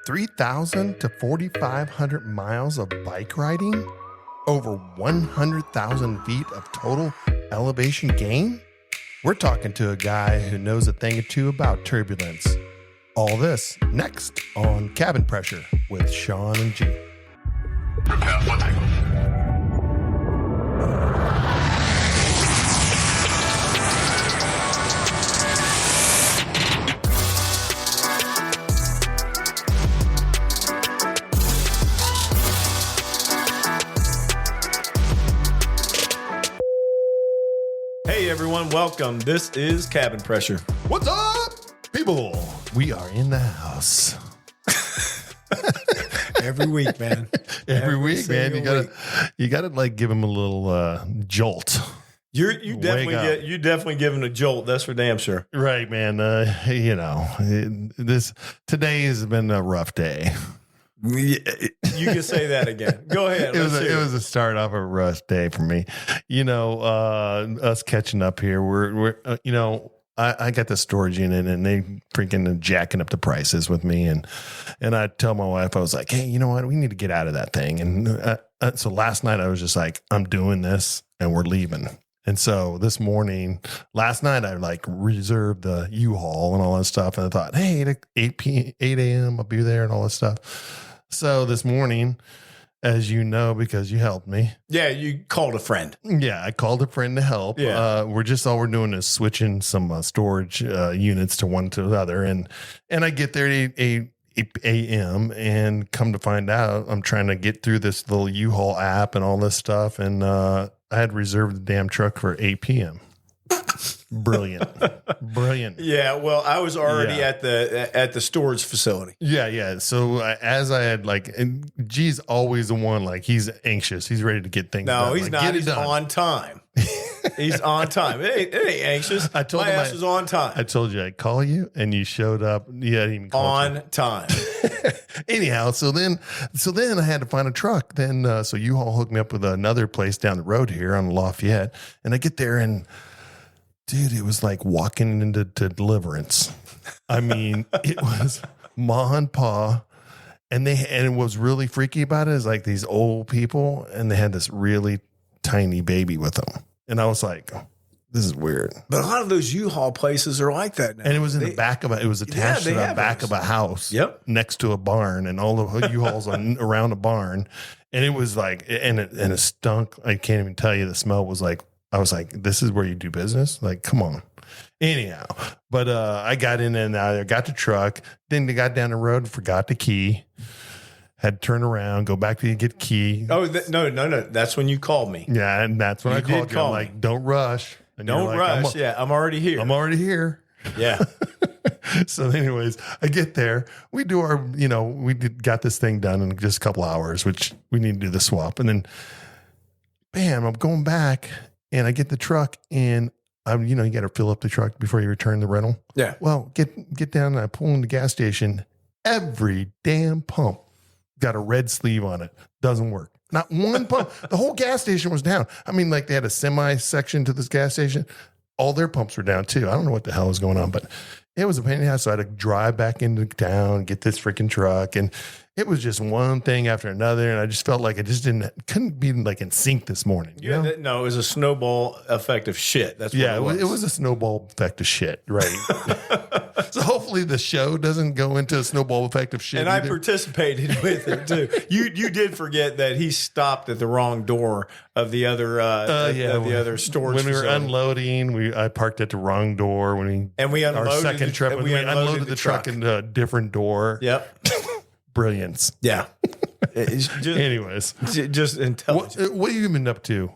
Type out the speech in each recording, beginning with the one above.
3,000 to 4,500 miles of bike riding? Over 100,000 feet of total elevation gain? We're talking to a guy who knows a thing or two about turbulence. All this next on Cabin Pressure with Sean and G. Prepare for takeoff. Hey everyone, welcome. This is Cabin Pressure. What's up, people? We are in the house. Every week, man. Every week, man. You gotta like give him a little jolt. You definitely give him a jolt. That's for damn sure. Right, man. Today has been a rough day. You can say that again. Go ahead. It was a start off of a rough day for me. Us catching up here. We're I got the storage unit and they freaking jacking up the prices with me. And I tell my wife, I was like, hey, you know what? We need to get out of that thing. And so last night I was just like, I'm doing this and we're leaving. And so last night I like reserved the U-Haul and all that stuff. And I thought, hey, at 8 a.m. I'll be there and all that stuff. So this morning, as you know, because you helped me. Yeah, you called a friend. Yeah, I called a friend to help. Yeah. We're doing is switching some storage units to one to the other. And I get there at 8 a.m. and come to find out I'm trying to get through this little U-Haul app and all this stuff. And I had reserved the damn truck for 8 p.m. Brilliant. Yeah, well, I was already at the storage facility. Yeah. So as I had and G's always the one, like he's anxious. He's ready to get things done. No, he's not. He's on time. He's on time. It ain't anxious. I told my him ass was on time. I told you I'd call you and you showed up. You hadn't even called on time. Anyhow, so then I had to find a truck. Then so U-Haul hooked me up with another place down the road here on Lafayette. And I get there and dude, it was like walking into deliverance. I mean, it was ma and pa, and it was really freaky about it is like these old people, and they had this really tiny baby with them, and I was like, this is weird. But a lot of those U-Haul places are like that now. And it was in the back of it was attached to the back of a house. Yep. Next to a barn, and all the U-Hauls around a barn, and it was like, and it stunk. I can't even tell you. The smell was like. I was like, this is where you do business? Like, come on. Anyhow, but I got in and I got the truck. Then they got down the road, forgot the key. Had to turn around, go back to get the key. Oh, no. That's when you called me. Yeah, and that's when I called you. I'm like, don't rush. And don't rush. I'm already here. I'm already here. Yeah. So anyways, I get there. We do our, got this thing done in just a couple hours, which we need to do the swap. And then, bam, I'm going back. And I get the truck, and you got to fill up the truck before you return the rental. Yeah. Well, get down, and I pull in the gas station. Every damn pump got a red sleeve on it. Doesn't work. Not one pump. The whole gas station was down. I mean, like they had a semi section to this gas station. All their pumps were down too. I don't know what the hell was going on, but it was a pain in the ass. So I had to drive back into town, get this freaking truck, and it was just one thing after another, and I just felt like I just couldn't be like in sync this morning. No, it was a snowball effect of shit. That's what it was. It was a snowball effect of shit, right? So hopefully the show doesn't go into a snowball effect of shit. And either. I participated with it too. You did forget that he stopped at the wrong door of the other the other storage when we were facility. Unloading. I parked at the wrong door we unloaded our second trip. We unloaded the truck into a different door. Yep. Brilliance. Yeah. Anyways, just intelligent. What have you been up to?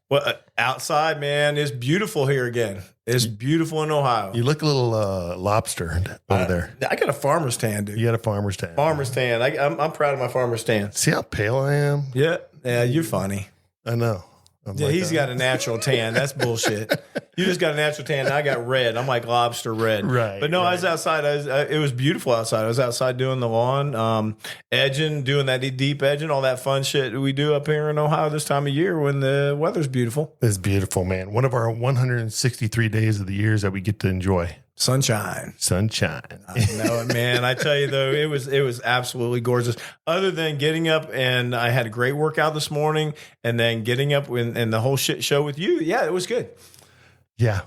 Well, outside, man, it's beautiful here again. It's beautiful in Ohio. You look a little lobster over there. I got a farmer's tan, dude. You got a farmer's tan. Farmer's tan. I'm proud of my farmer's tan. See how pale I am? Yeah. You're funny. I know. He's got a natural tan. That's bullshit. You just got a natural tan. And I got red. I'm like lobster red. Right. But no, I was outside. It was beautiful outside. I was outside doing the lawn, edging, doing that deep edging, all that fun shit we do up here in Ohio this time of year when the weather's beautiful. It's beautiful, man. One of our 163 days of the years that we get to enjoy. Sunshine. Sunshine. Man, I tell you though, it was absolutely gorgeous. Other than getting up and I had a great workout this morning, and then getting up and the whole shit show with you. Yeah, it was good. Yeah.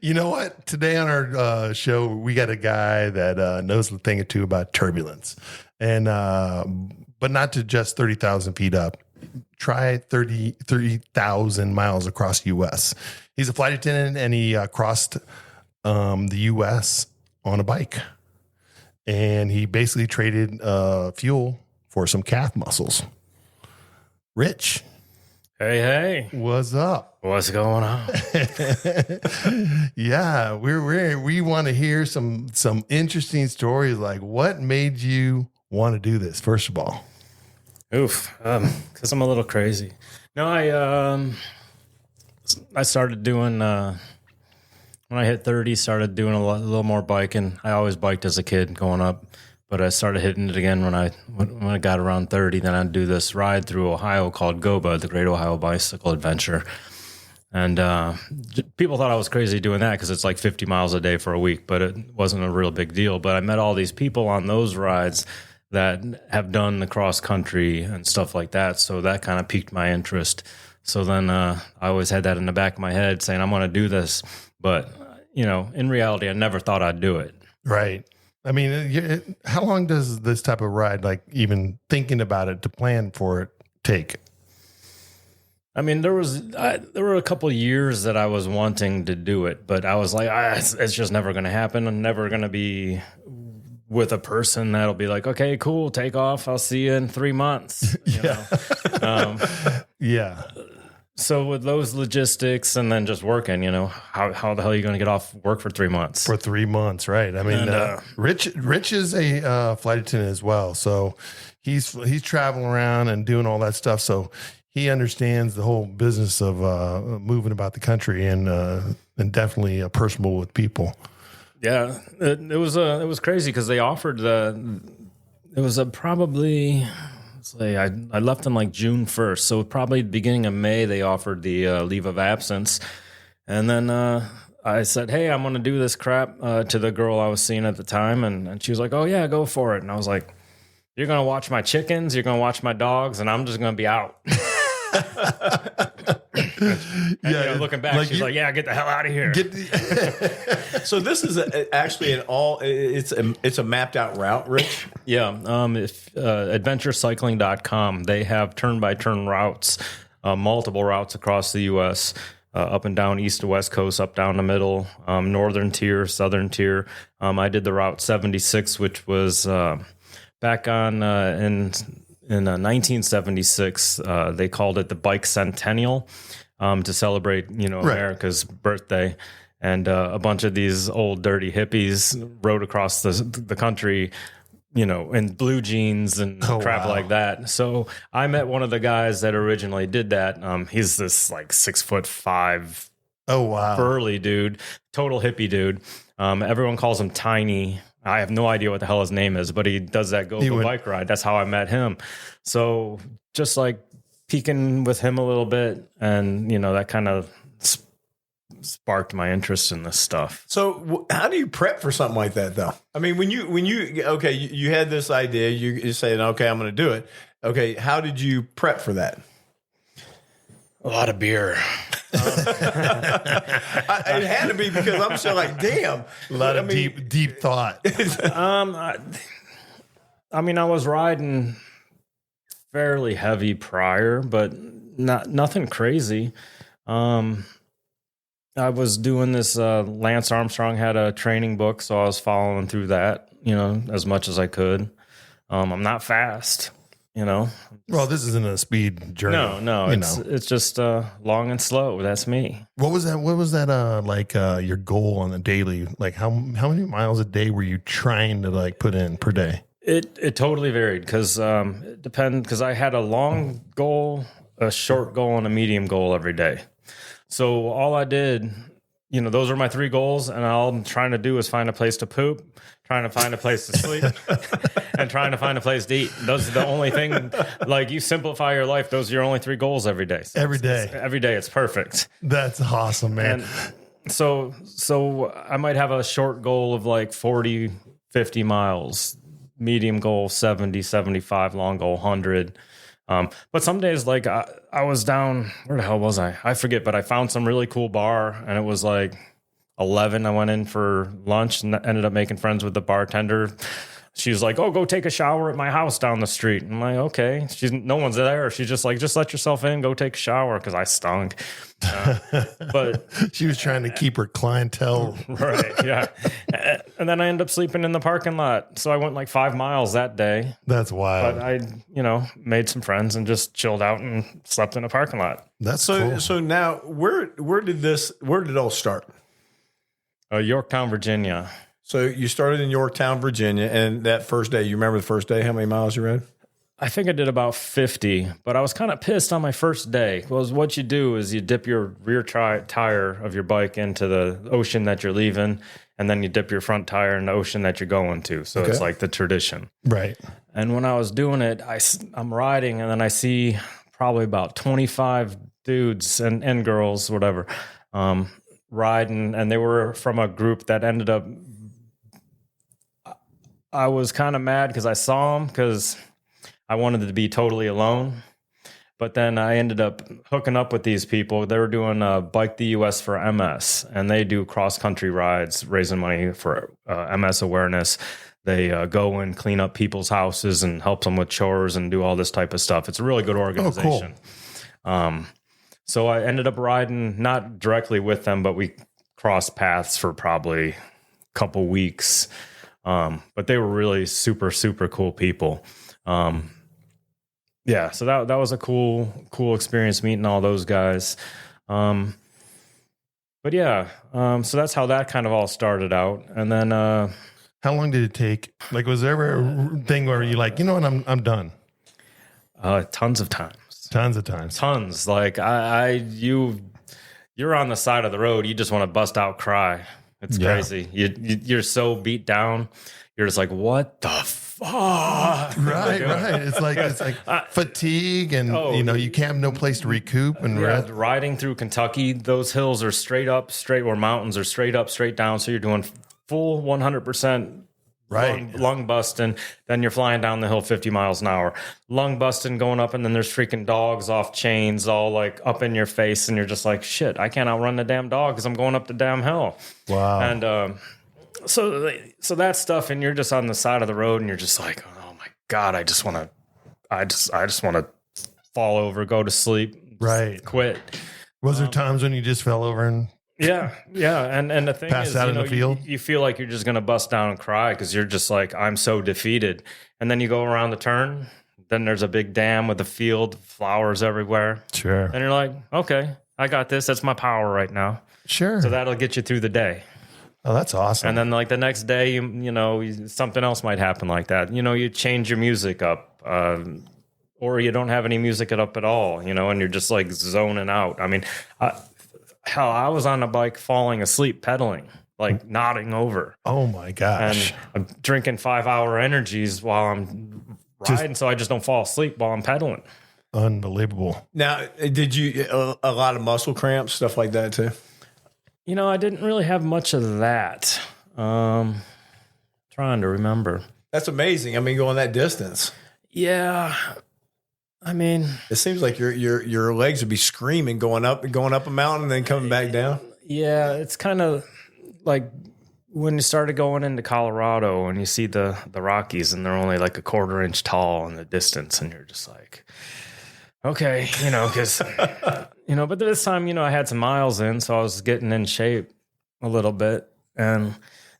You know what? Today on our show, we got a guy that knows a thing or two about turbulence, and but not to just 30,000 feet up. Try 30,000 miles across the U.S. He's a flight attendant, and he crossed the U.S. on a bike, and he basically traded fuel for some calf muscles. Rich, Hey, what's up? what's going on? Yeah, we want to hear some interesting stories. Like, what made you want to do this? First of all, Oof, because I'm a little crazy. No, I started doing when I hit 30. Started doing a little more biking. I always biked as a kid growing up, but I started hitting it again when I got around 30. Then I'd do this ride through Ohio called GOBA, the Great Ohio Bicycle Adventure. And people thought I was crazy doing that because it's like 50 miles a day for a week, but it wasn't a real big deal. But I met all these people on those rides that have done the cross country and stuff like that. So that kind of piqued my interest. So then I always had that in the back of my head saying, I'm going to do this. But, in reality, I never thought I'd do it. right? I mean, how long does this type of ride, like even thinking about it to plan for it, take? I mean, there were a couple of years that I was wanting to do it, but I was like, it's just never going to happen. I'm never going to be with a person that'll be like, okay, cool, take off. I'll see you in 3 months. Yeah. So with those logistics and then just working, how the hell are you going to get off work for 3 months? For 3 months, right? I mean, Rich is a flight attendant as well, so he's traveling around and doing all that stuff. So he understands the whole business of moving about the country and definitely personable with people. Yeah, it was crazy because they offered it was probably. I left on like June 1st, so probably the beginning of May they offered the leave of absence, and then I said, "Hey, I'm going to do this crap" to the girl I was seeing at the time, and she was like, "Oh yeah, go for it." And I was like, "You're going to watch my chickens, you're going to watch my dogs, and I'm just going to be out." And, looking back, like she's like, "Yeah, get the hell out of here." So this is actually it's a mapped out route, Rich. Yeah, if adventurecycling.com, they have turn-by-turn routes, multiple routes across the U.S., up and down east to west coast, up down the middle, northern tier, southern tier. I did the Route 76, which was back on in 1976. They called it the Bike Centennial to celebrate, America's birthday. And a bunch of these old dirty hippies rode across the country, in blue jeans and crap like that. So I met one of the guys that originally did that. He's this like 6'5", burly dude, total hippie dude. Everyone calls him Tiny. I have no idea what the hell his name is, but he does that bike ride. That's how I met him. So just like peeking with him a little bit, and that kind of sparked my interest in this stuff. So how do you prep for something like that, though? I mean, when you had this idea, you saying, okay, I'm going to do it. Okay, how did you prep for that? A lot of beer. It had to be, because I'm so like, damn. A lot of deep thought. I was riding fairly heavy prior, but nothing crazy. I was doing this. Lance Armstrong had a training book, so I was following through that, as much as I could. I'm not fast, Well, this isn't a speed journey. No, it's just long and slow. That's me. What was that? Like your goal on the daily? Like how many miles a day were you trying to like put in per day? It totally varied because it depended, because I had a long goal, a short goal, and a medium goal every day. So all I did, those are my 3 goals, and all I'm trying to do is find a place to poop, trying to find a place to sleep, and trying to find a place to eat. Those are the only thing. Like, you simplify your life, those are your only 3 goals every day. So every day, every day, it's perfect. That's awesome, man. So I might have a short goal of like 40, 50 miles, medium goal 70, 75, long goal 100. But some days, like I was down, where the hell was I? I forget, but I found some really cool bar, and it was like 11. I went in for lunch and ended up making friends with the bartender. She was like, "Oh, go take a shower at my house down the street." I'm like, "Okay." No one's there. She's just like, "Just let yourself in, go take a shower," because I stunk. But she was trying to keep her clientele. Right, yeah. And then I ended up sleeping in the parking lot. So I went like 5 miles that day. That's wild. But I, made some friends and just chilled out and slept in a parking lot. That's cool. cool. So now, where did it all start? Yorktown, Virginia. So you started in Yorktown, Virginia, and that first day, you remember the first day, how many miles you ran? I think I did about 50, but I was kind of pissed on my first day. Well, what you do is you dip your rear tire of your bike into the ocean that you're leaving, and then you dip your front tire in the ocean that you're going to. So It's like the tradition. Right. And when I was doing it, I'm riding, and then I see probably about 25 dudes and girls, whatever, riding, and they were from a group that ended up... I was kind of mad because I saw them because I wanted to be totally alone. But then I ended up hooking up with these people. They were doing Bike the US for MS, and they do cross-country rides, raising money for MS awareness. They go and clean up people's houses and help them with chores and do all this type of stuff. It's a really good organization. Oh, cool. So I ended up riding, not directly with them, but we crossed paths for probably a couple weeks. But they were really super, super cool people. Yeah, so that was a cool experience meeting all those guys. But yeah, so that's how that kind of all started out. And then how long did it take? Like, was there ever a thing where you like, you know what, I'm done? Tons of times. Tons of times. Tons. Like you're on the side of the road, you just want to bust out cry. It's crazy. You're so beat down. You're just like, what the fuck? Right. It's like fatigue, and you can't have no place to recoup and rest. Riding through Kentucky, those hills are straight up, or mountains are straight up, straight down. So you're doing full 100%. Right. Lung busting. Then you're flying down the hill 50 miles an hour. Lung busting, going up, and then there's freaking dogs off chains all like up in your face. And you're just like, shit, I can't outrun the damn dog because I'm going up the damn hill. Wow. And so that stuff, and you're just on the side of the road, and you're just like, oh my God, I just want to fall over, go to sleep, right, quit. Was there times when you just fell over and... Yeah. And the thing Pass is, out in the field? You feel like you're just going to bust down and cry because you're just like, I'm so defeated. And then you go around the turn, then there's a big dam with a field, flowers everywhere. Sure. And you're like, okay, I got this. That's my power right now. Sure. So that'll get you through the day. Oh, that's awesome. And then like the next day, something else might happen like that. You change your music up, or you don't have any music up at all, and you're just like zoning out. I mean, hell, I was on a bike falling asleep pedaling, like nodding over. Oh my gosh. And I'm drinking 5-hour energies while I'm riding, so I just don't fall asleep while I'm pedaling. Unbelievable. Now, did you a lot of muscle cramps, stuff like that too? I didn't really have much of that. Trying to remember. That's amazing. I mean, going that distance. Yeah. I mean, it seems like your legs would be screaming going up a mountain and then coming back down. Yeah, it's kind of like when you started going into Colorado and you see the Rockies and they're only like a 1/4 inch tall in the distance, and you're just like, okay, because but this time, I had some miles in, so I was getting in shape a little bit, and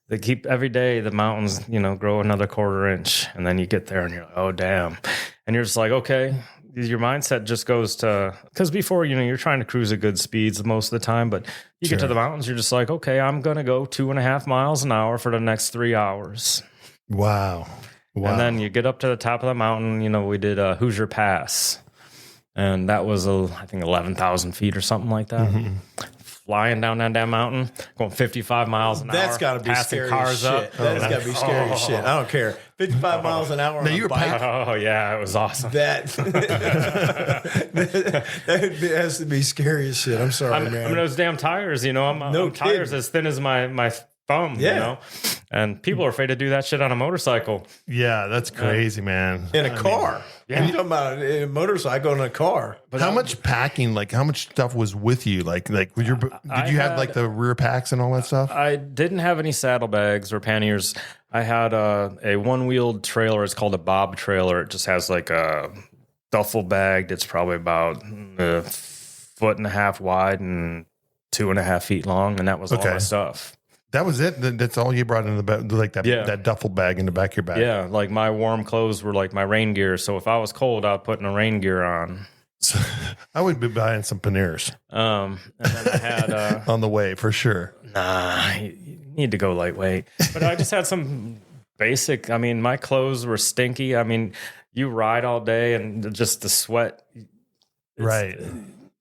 they keep every day the mountains, grow another 1/4 inch, and then you get there and you're like, oh damn, and you're just like, okay. Your mindset just goes to, because before, you're trying to cruise at good speeds most of the time, but you get to the mountains, you're just like, okay, I'm going to go 2.5 miles an hour for the next 3 hours. Wow. And then you get up to the top of the mountain, we did Hoosier Pass, and that was, I think, 11,000 feet or something like that. Mm-hmm. flying down that damn mountain, going 55 miles an hour. That's got to be passing scary cars as shit. up. That's got to be scary as shit. I don't care. 55 miles an hour on a bike. Oh yeah, it was awesome. That has to be scary as shit. I'm sorry, man. I mean, those damn tires, I'm tires as thin as my thumb, and people are afraid to do that shit on a motorcycle. Yeah, that's crazy, man. In a car. yeah. And you're talking about a motorcycle in a car. But how much packing, like how much stuff was with you? Like did you have like the rear packs and all that stuff? I didn't have any saddlebags or panniers. I had a one-wheeled trailer. It's called a bob trailer. It just has like a duffel bag that's probably about a foot and a half wide and 2.5 feet long, and that was all my stuff. That was it. That's all you brought in the back, like that duffel bag in the back of your bag. Yeah, like my warm clothes were like my rain gear. So if I was cold, I'd put a rain gear on. So, I would be buying some Paneers. And then I had on the way for sure. Nah, you need to go lightweight. But I just had some basic. I mean, my clothes were stinky. I mean, you ride all day and just the sweat. Right,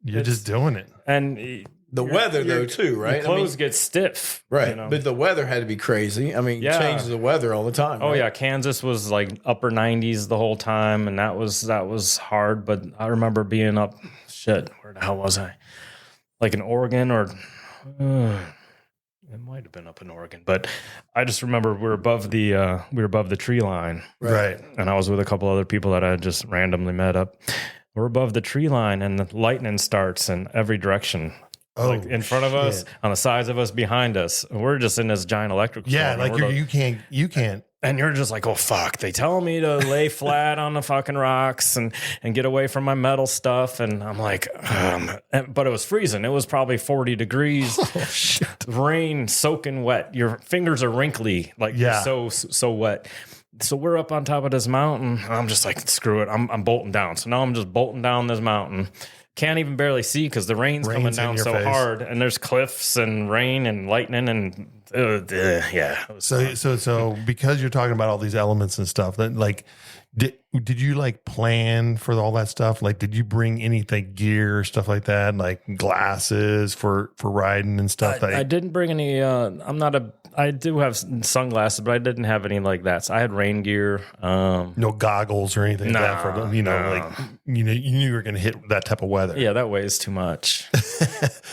you're just doing it, and. The weather, though, too, right? Your clothes get stiff. Right. But the weather had to be crazy. I mean, it changes the weather all the time. Oh, right? yeah. Kansas was like upper 90s the whole time, and that was hard. But I remember being up, where the hell was I? Like in Oregon or it might have been up in Oregon. But I just remember we were above the tree line. Right. And I was with a couple other people that I had just randomly met up. We're above the tree line, and the lightning starts in every direction. Like in front of us, on the sides of us, behind us. We're just in this giant electrical storm. Yeah, like you can't. And you're just like, oh, fuck. They tell me to lay flat on the fucking rocks and get away from my metal stuff. And I'm like, but it was freezing. It was probably 40 degrees. Oh, shit. Rain soaking wet. Your fingers are wrinkly. Like, you're so wet. So we're up on top of this mountain. I'm just like, screw it. I'm bolting down. So now I'm just bolting down this mountain. Can't even barely see because the rain's coming down so hard, and there's cliffs and rain and lightning and So because you're talking about all these elements and stuff, then like, did you like plan for all that stuff? Like, did you bring anything gear, stuff like that, like glasses for riding and stuff? I didn't bring any. I do have sunglasses, but I didn't have any like that. So I had rain gear. No goggles or anything like that for you knew you were going to hit that type of weather. Yeah, that weighs too much.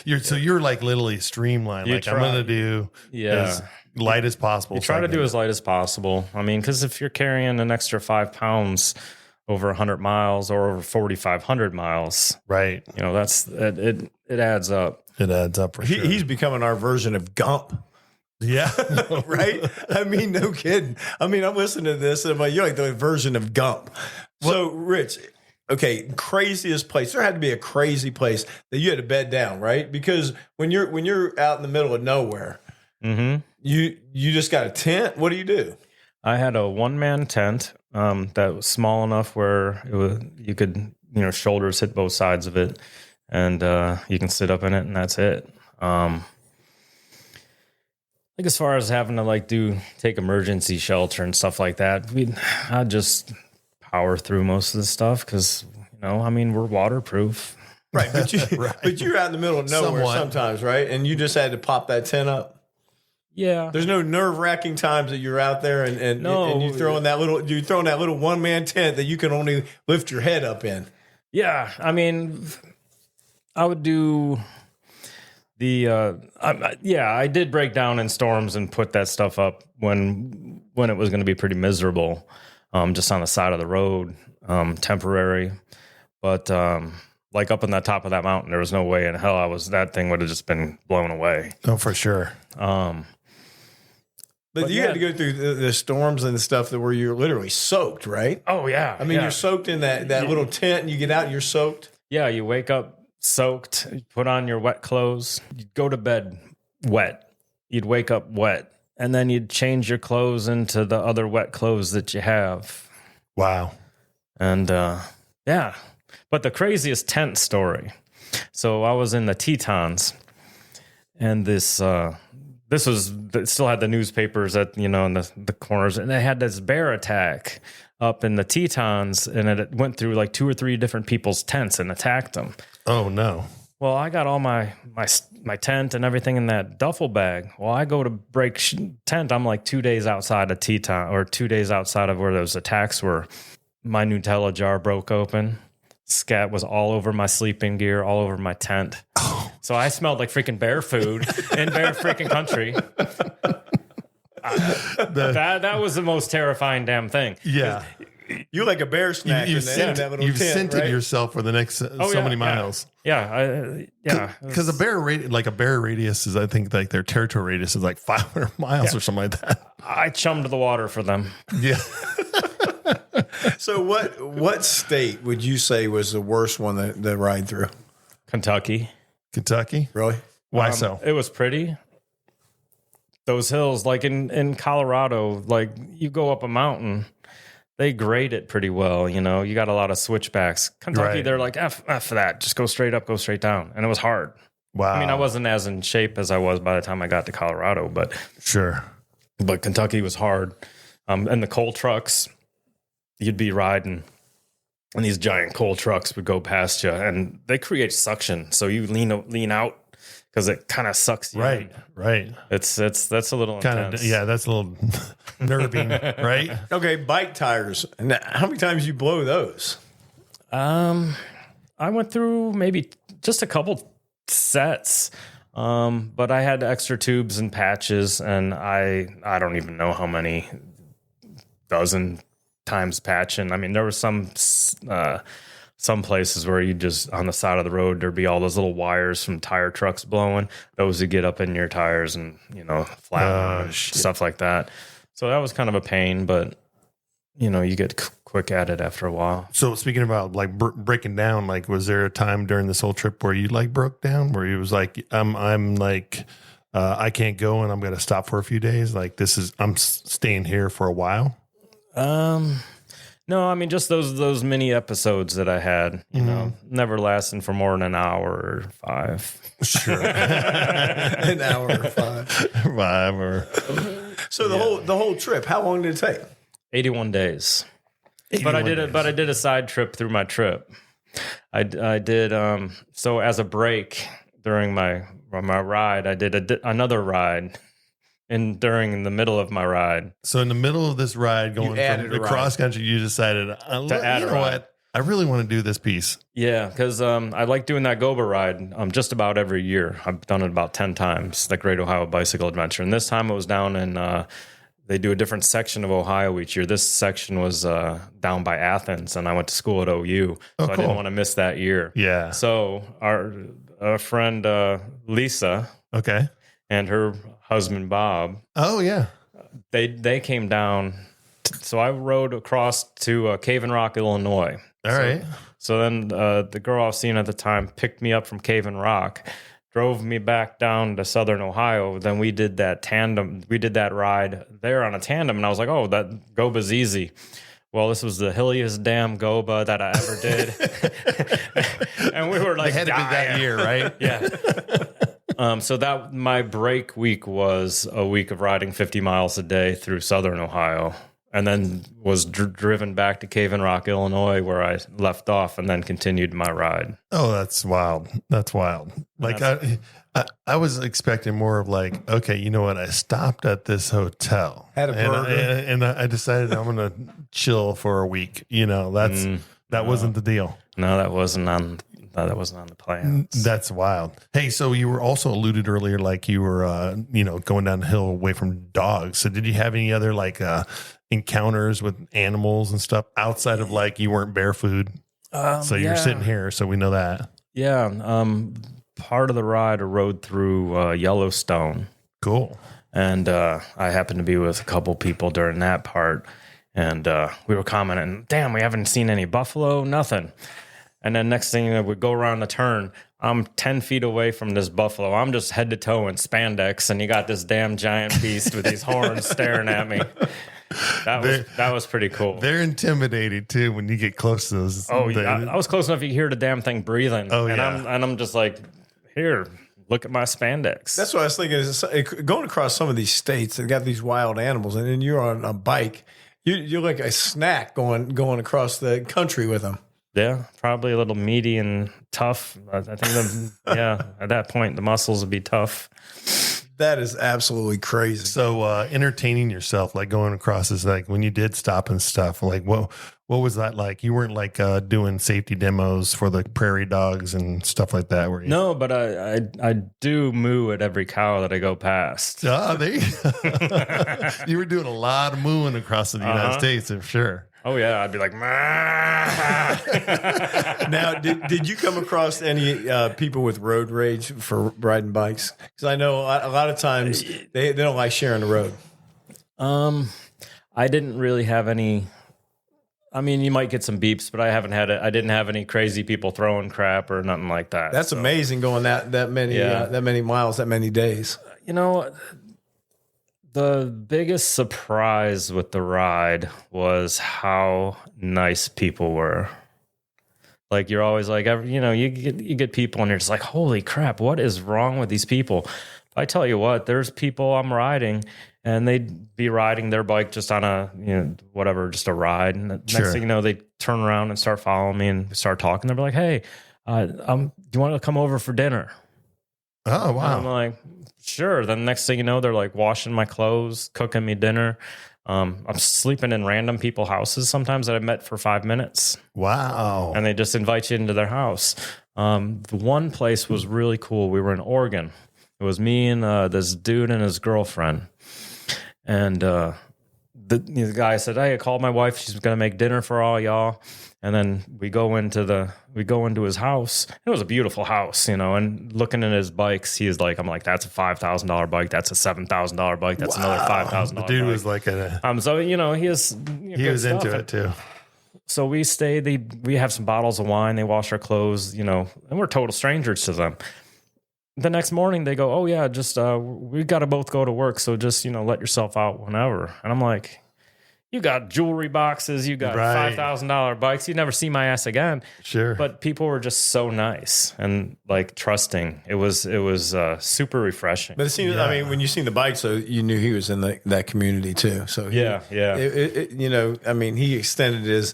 You're like literally streamlined. I'm going to do as light as possible. You try to do as light as possible. I mean, because if you're carrying an extra 5 pounds over 100 miles or over 4,500 miles, right? That's it. It adds up. It adds up for sure. He's becoming our version of Gump. Yeah. Right? I mean, no kidding. I mean, I'm listening to this and I'm like, you're like the version of Gump. So, Rich, okay, craziest place. There had to be a crazy place that you had to bed down, right? Because when you're out in the middle of nowhere, you just got a tent. What do you do? I had a one-man tent that was small enough where you could, shoulders hit both sides of it, and you can sit up in it, and that's it. Like as far as having to take emergency shelter and stuff like that, I'd just power through most of the stuff because we're waterproof. Right, but you're out in the middle of nowhere sometimes, right? And you just had to pop that tent up. Yeah, there's no nerve-wracking times that you're out there and you're throwing that little one-man tent that you can only lift your head up in. Yeah, I mean, I would do. I did break down in storms and put that stuff up when it was going to be pretty miserable, just on the side of the road, temporary. But like up on the top of that mountain, there was no way in hell that thing would have just been blown away. Oh, for sure. But you had to go through the storms and stuff where you're literally soaked, right? Oh yeah. I mean, you're soaked in that little tent, and you get out and you're soaked. Yeah, you wake up soaked, you put on your wet clothes, you'd go to bed wet, you'd wake up wet, and then you'd change your clothes into the other wet clothes that you have. Wow. And but the craziest tent story. So I was in the Tetons, and this still had the newspapers in the corners, and they had this bear attack up in the Tetons, and it went through like 2 or 3 different people's tents and attacked them. Oh no. Well, I got all my tent and everything in that duffel bag. Well, I go to break tent. I'm like 2 days outside of Teton, or 2 days outside of where those attacks were. My Nutella jar broke open. Scat was all over my sleeping gear, all over my tent. So I smelled like freaking bear food in bear freaking country. That was the most terrifying damn thing. Yeah. You like a bear snack. You've scented yourself for the next so many miles. Yeah. Because a bear radius is, I think, like their territory radius is like 500 miles or something like that. I chummed the water for them. Yeah. So what state would you say was the worst one to ride through? Kentucky. Really? Why so? It was pretty. Those hills, like in Colorado, like you go up a mountain, they grade it pretty well. You know, you got a lot of switchbacks. Kentucky, They're like, F that. Just go straight up, go straight down. And it was hard. Wow. I mean, I wasn't as in shape as I was by the time I got to Colorado, but sure. But Kentucky was hard. And the coal trucks, you'd be riding, and these giant coal trucks would go past you, and they create suction. So you lean out because it kind of sucks you in. Right. That's a little intense. Yeah, that's a little nerving, right? Okay, bike tires. And how many times you blow those? I went through maybe just a couple sets, but I had extra tubes and patches, and I don't even know how many dozen times patching. I mean, there were some places where you just on the side of the road, there'd be all those little wires from tire trucks blowing. Those would get up in your tires and, flat and stuff like that. So that was kind of a pain, but you get quick at it after a while. So speaking about like breaking down, like was there a time during this whole trip where you like broke down, where you was like, I'm like, I can't go and I'm going to stop for a few days. Like I'm staying here for a while. No, I mean, just those mini episodes that I had, never lasting for more than an hour or 5. Sure. An hour or 5. 5 or. So the whole trip, how long did it take? 81 days. But I did a side trip through my trip. I did so as a break during my ride, I did another ride. And during the middle of my ride. So in the middle of this ride going from the cross country, you decided, what? I really want to do this piece. Yeah, because I like doing that Goba ride just about every year. I've done it about 10 times, the Great Ohio Bicycle Adventure. And this time it was down in, they do a different section of Ohio each year. This section was down by Athens, and I went to school at OU. So I didn't want to miss that year. Yeah. So our friend Lisa. Okay. And her husband Bob. Oh yeah, they came down. So I rode across to Cave and Rock, Illinois. All right. So then the girl I was seeing at the time picked me up from Cave and Rock, drove me back down to Southern Ohio. Then we did that tandem. We did that ride there on a tandem, and I was like, "Oh, that Goba's easy." Well, this was the hilliest damn Goba that I ever did, and we were like, they had to be that year, right? Yeah. So that my break week was a week of riding 50 miles a day through Southern Ohio, and then was driven back to Cave and Rock, Illinois, where I left off, and then continued my ride. Oh, that's wild. That's wild. Like I was expecting more of like, okay, you know what? I stopped at this hotel, had a burger, and I decided I'm going to chill for a week. That wasn't the deal. No, that wasn't on. That wasn't on the plans. That's wild. Hey, so you were also alluded earlier, like you were, going down the hill away from dogs. So did you have any other like encounters with animals and stuff outside of like you weren't bear food? So you're sitting here, so we know that. Yeah. Part of the ride I rode through Yellowstone. Cool. And I happened to be with a couple people during that part, and we were commenting, "Damn, we haven't seen any buffalo, nothing." And then next thing we go around the turn, I'm 10 feet away from this buffalo. I'm just head to toe in spandex, and you got this damn giant beast with these horns staring at me. That was pretty cool. They're intimidating too when you get close to those. Oh, yeah. I was close enough you could hear the damn thing breathing. Oh, and yeah. I'm just like, here, look at my spandex. That's what I was thinking. Is going across some of these states that got these wild animals, and then you're on a bike. You're like a snack going across the country with them. Yeah, probably a little meaty and tough. I think, at that point, the muscles would be tough. That is absolutely crazy. So entertaining yourself, like going across is like when you did stop and stuff, like what was that like? You weren't like doing safety demos for the prairie dogs and stuff like that, were you? No, but I do moo at every cow that I go past. There you were doing a lot of mooing across the United States, for sure. Oh yeah, I'd be like, Now, did you come across any people with road rage for riding bikes? Because I know a lot of times they don't like sharing the road. I didn't really have any. I mean, you might get some beeps, but I haven't had it. I didn't have any crazy people throwing crap or nothing like that. That's amazing going that many miles, that many days. You know, the biggest surprise with the ride was how nice people were. Like, you're always like, you get people and you're just like, holy crap, what is wrong with these people? I tell you what, there's people I'm riding and they'd be riding their bike just on a, just a ride. And the next thing you know, they turn around and start following me and start talking. They're like, hey, do you want to come over for dinner? Oh, wow. And I'm like, sure. Then the next thing you know, they're like washing my clothes, cooking me dinner. I'm sleeping in random people's houses sometimes that I met for 5 minutes. Wow. And they just invite you into their house. The one place was really cool. We were in Oregon. It was me and this dude and his girlfriend. And the guy said, hey, I called my wife. She's going to make dinner for all y'all. And then we go into his house. It was a beautiful house, and looking at his bikes, I'm like, that's a $5,000 bike. That's a $7,000 bike. That's another $5,000 The dude bike. was like he was into it too. So we stayed, we have some bottles of wine. They wash our clothes, and we're total strangers to them. The next morning they go, oh yeah, just, we got to both go to work. So just, let yourself out whenever. And I'm like, you got jewelry boxes, you got $5,000 bikes. You never see my ass again. Sure. But people were just so nice and like trusting. It was super refreshing. But it seems, I mean, when you seen the bike, so you knew he was in that community too. So he extended his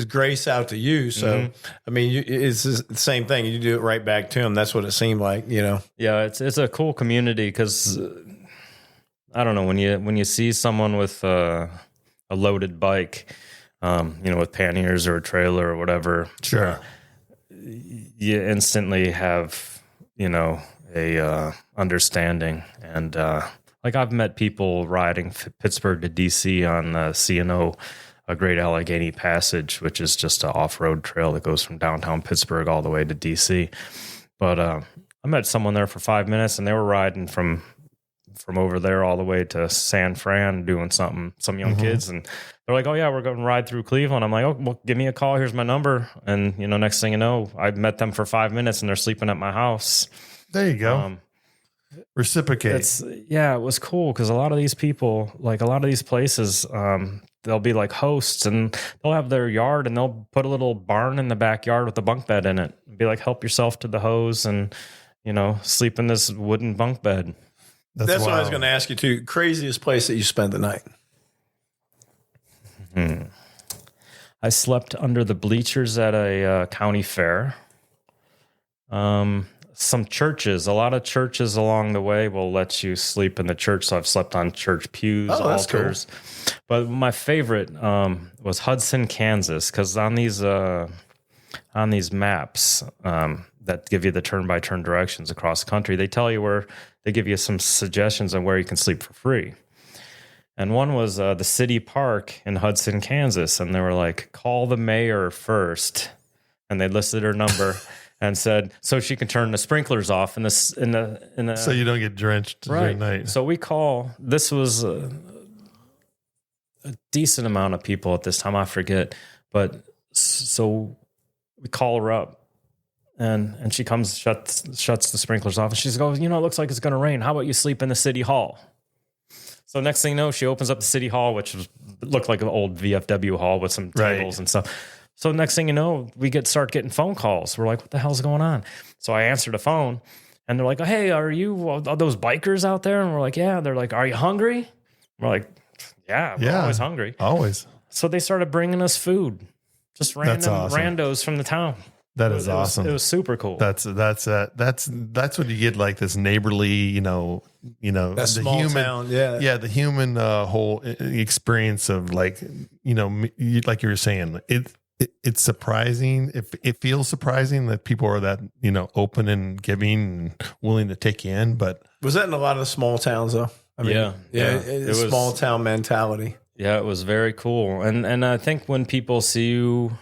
grace out to you. So I mean, it's the same thing. You do it right back to him. That's what it seemed like. Yeah, it's a cool community because I don't know, when you see someone with a loaded bike, with panniers or a trailer or whatever. Sure. You instantly have, a understanding. And like I've met people riding Pittsburgh to DC on the C&O, a Great Allegheny Passage, which is just an off-road trail that goes from downtown Pittsburgh all the way to DC. But I met someone there for 5 minutes and they were riding from over there all the way to San Fran doing something, some young kids. And they're like, oh yeah, we're going to ride through Cleveland. I'm like, oh, well, give me a call. Here's my number. And, next thing you know, I met them for 5 minutes and they're sleeping at my house. There you go. Reciprocate. It was cool. Cause a lot of these people, like a lot of these places, they'll be like hosts and they'll have their yard and they'll put a little barn in the backyard with a bunk bed in it. Be like, help yourself to the hose and, sleep in this wooden bunk bed. That's what I was going to ask you too. Craziest place that you spent the night? I slept under the bleachers at a county fair. Some churches, a lot of churches along the way will let you sleep in the church. So I've slept on church pews, altars. Cool. But my favorite was Hudson, Kansas, because on these maps that give you the turn-by-turn directions across the country, they tell you where. They give you some suggestions on where you can sleep for free. And one was the city park in Hudson, Kansas. And they were like, call the mayor first. And they listed her number and said, so she can turn the sprinklers off in the so you don't get drenched during night. So this was a decent amount of people at this time. I forget. But so we call her up. And she comes, shuts the sprinklers off, and she goes, it looks like it's going to rain. How about you sleep in the city hall? So next thing you know, she opens up the city hall, which looked like an old VFW hall with some tables and stuff. So next thing you know, we start getting phone calls. We're like, what the hell's going on? So I answered the phone, and they're like, oh, hey, are those bikers out there? And we're like, yeah. They're like, are you hungry? We're like, yeah, we're always hungry. Always. So they started bringing us food. Just random awesome. randos from the town. That is awesome. It was super cool. That's what you get, like this neighborly, That the small human, town, yeah. the human whole experience of like, like you were saying, it's surprising. It feels surprising that people are that open and giving and willing to take you in. But Was that in a lot of the small towns though? I mean, it was small town mentality. Yeah, it was very cool. And I think when people see you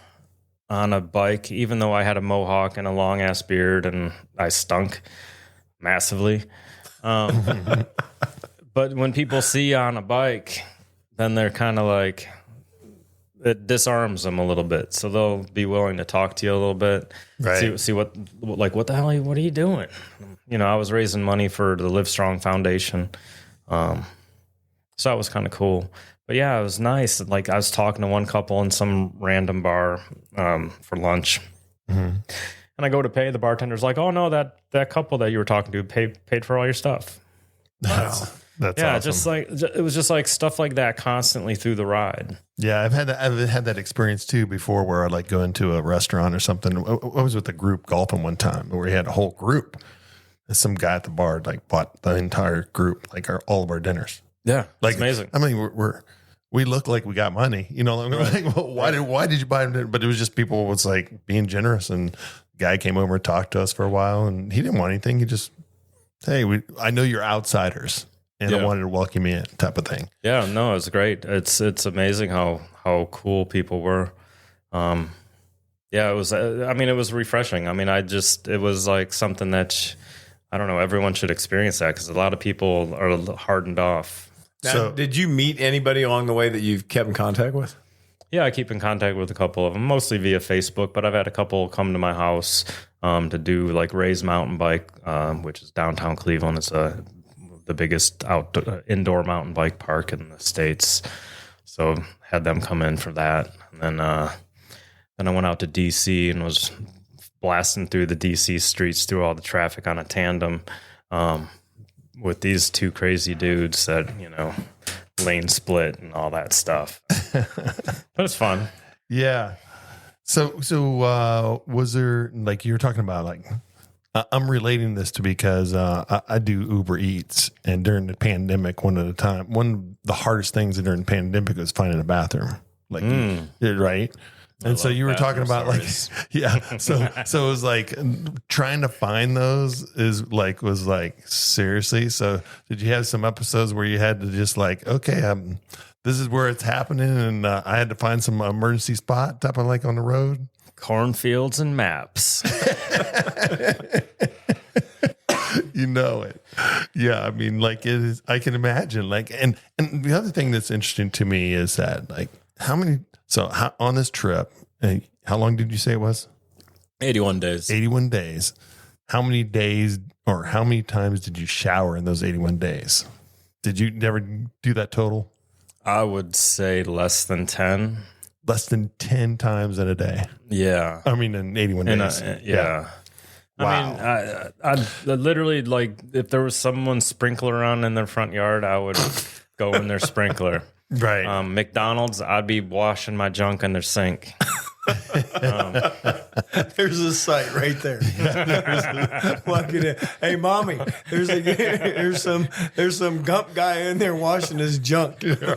on a bike, even though I had a mohawk and a long ass beard and I stunk massively. But when people see you on a bike, then they're kind of like, it disarms them a little bit. So they'll be willing to talk to you a little bit. Right. See what the hell, what are you doing? I was raising money for the Livestrong Foundation. So that was kind of cool. But yeah, it was nice. Like I was talking to one couple in some random bar for lunch, and I go to pay. The bartender's like, "Oh no, that couple that you were talking to paid for all your stuff." that's Yeah, awesome. just like it was just like stuff like that constantly through the ride. Yeah, I've had that experience too before, where I'd like go into a restaurant or something. I was with a group golfing one time where we had a whole group. And some guy at the bar like bought the entire group, like all of our dinners. Yeah, Like it's amazing. I mean, we look like we got money, Like, well, why did you buy them? But it was just people was like being generous, and the guy came over and talked to us for a while, and he didn't want anything. He just, hey, I know you're outsiders, and I wanted to welcome you in, type of thing. Yeah, no, it's great. It's amazing how cool people were. Yeah, it was. It was refreshing. It was like something that I don't know. Everyone should experience that because a lot of people are hardened off. Now, So- did you meet anybody along the way that you've kept in contact with? Yeah, I keep in contact with a couple of them, mostly via Facebook, but I've had a couple come to my house to do like Ray's mountain bike, which is downtown Cleveland. It's the biggest indoor mountain bike park in the States. So had them come in for that. And then I went out to DC and was blasting through the DC streets through all the traffic on a tandem with these two crazy dudes that, lane split and all that stuff. But it's fun. Yeah. So was there, like you were talking about, like I'm relating this to because I do Uber Eats, and during the pandemic, one of the hardest things during the pandemic was finding a bathroom, like right. And so you were talking about stories. like, yeah. So it was like trying to find those was seriously. So did you have some episodes where you had to just like, okay, this is where it's happening, and I had to find some emergency spot type of like on the road? Cornfields and maps. You know it. Yeah. I mean, like it is, I can imagine like, and the other thing that's interesting to me is that like on this trip, how long did you say it was? 81 days. 81 days. How many days or how many times did you shower in those 81 days? Did you never do that total? I would say less than 10. Less than 10 times in a day. Yeah. I mean, in 81 days. Yeah. Wow. I literally, like, if there was someone sprinkler on in their front yard, I would go in their sprinkler. Right. McDonald's, I'd be washing my junk in their sink. There's a site right there. Walking in. Hey, mommy, there's some gump guy in there washing his junk. But